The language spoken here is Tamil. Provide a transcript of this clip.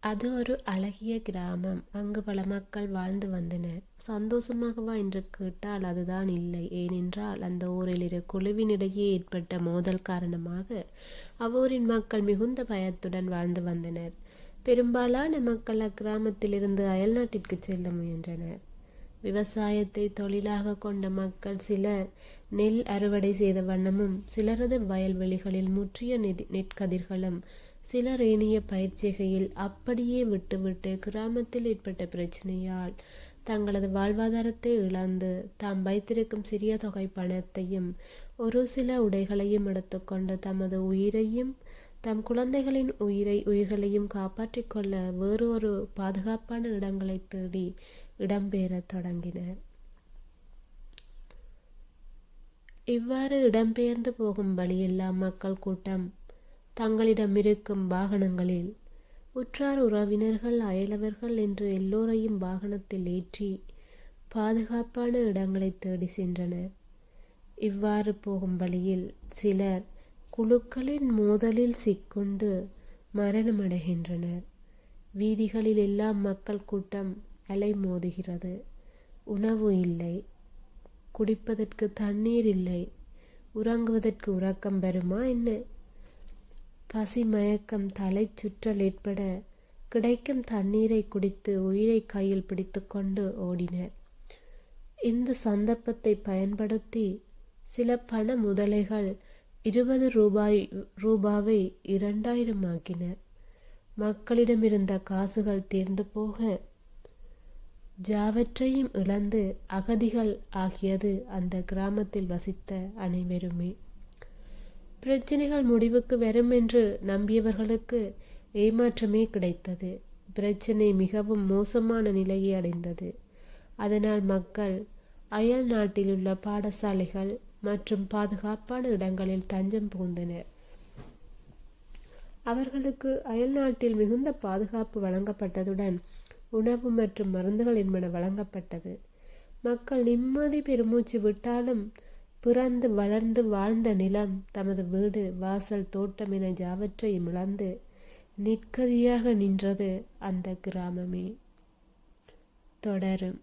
அது ஒரு அழகிய கிராமம். அங்கு பல மக்கள் வாழ்ந்து வந்தனர். சந்தோஷமாகவா என்று கேட்டால் அதுதான் இல்லை. ஏனென்றால் அந்த ஊரில் இரு குழுவினிடையே ஏற்பட்ட மோதல் காரணமாக அவ்வூரின் மக்கள் மிகுந்த பயத்துடன் வாழ்ந்து வந்தனர். பெரும்பாலான மக்கள் அக்கிராமத்திலிருந்து அயல்நாட்டிற்கு செல்ல முயன்றனர். விவசாயத்தை தொழிலாக கொண்ட மக்கள் சிலர் நெல் அறுவடை செய்த வண்ணமும், சிலரது வயல்வெளிகளில் முற்றிய நெற்கதிர்களும், சிலர் ஏனைய பயிர்ச்செய்கையில் அப்படியே விட்டுவிட்டு கிராமத்தில் ஏற்பட்ட பிரச்சனையால் தங்களது வாழ்வாதாரத்தை இழந்து தாம் வைத்திருக்கும் சிறிய தொகை பணத்தையும் ஒரு சில உடைகளையும் எடுத்துக்கொண்டு தமது உயிரையும் தம் குழந்தைகளின் உயிர்களையும் காப்பாற்றிக் கொள்ள வேறு ஒரு பாதுகாப்பான இடங்களை தேடி இடம்பெயரத் தொடங்கினர். இவ்வாறு இடம்பெயர்ந்து போகும் வழியெல்லாம் மக்கள் கூட்டம் தங்களிடம் இருக்கும் வாகனங்களில் உற்றார் உறவினர்கள் அயலவர்கள் என்று எல்லோரையும் வாகனத்தில் ஏற்றி பாதுகாப்பான இடங்களை தேடி சென்றனர். இவ்வாறு போகும் வழியில் சிலர் குழுக்களின் மோதலில் சிக்கொண்டு மரணமடைகின்றனர். வீதிகளில் எல்லாம் மக்கள் கூட்டம் அலைமோதுகிறது. உணவு இல்லை, குடிப்பதற்கு தண்ணீர் இல்லை, உறங்குவதற்கு உறக்கம் வருமா என்ன? பசி மயக்கம் தலை சுற்றல் ஏற்பட கிடைக்கும் தண்ணீரை குடித்து உயிரை கையில் பிடித்து கொண்டு ஓடினர். இந்த சந்தர்ப்பத்தை பயன்படுத்தி சில பண முதலைகள் 20 ரூபாவை 2000 ஆக்கினர். மக்களிடமிருந்த காசுகள் தீர்ந்து போக ஜாவற்றையும் இழந்து அகதிகள் ஆகியது அந்த கிராமத்தில் வசித்த அனைவருமே. பிரச்சனைகள் முடிவுக்கு வரும் என்று நம்பியவர்களுக்கு ஏமாற்றமே கிடைத்தது. பிரச்சனை மிகவும் மோசமான நிலையை அடைந்தது. அதனால் மக்கள் அயல் நாட்டிலுள்ள பாடசாலைகள் மற்றும் பாதுகாப்பான இடங்களில் தஞ்சம் புகுந்தனர். அவர்களுக்கு அயல் நாட்டில் மிகுந்த பாதுகாப்பு வழங்கப்பட்டதுடன் உணவு மற்றும் மருந்துகள் என்பன வழங்கப்பட்டது. மக்கள் நிம்மதி பெருமூச்சு விட்டாலும் பிறந்து வளர்ந்து வாழ்ந்த நிலம், தமது வீடு, வாசல், தோட்டம் என யாவற்றையும் இழந்து நிற்கதியாக நின்றது அந்த கிராமமே. தொடரும்.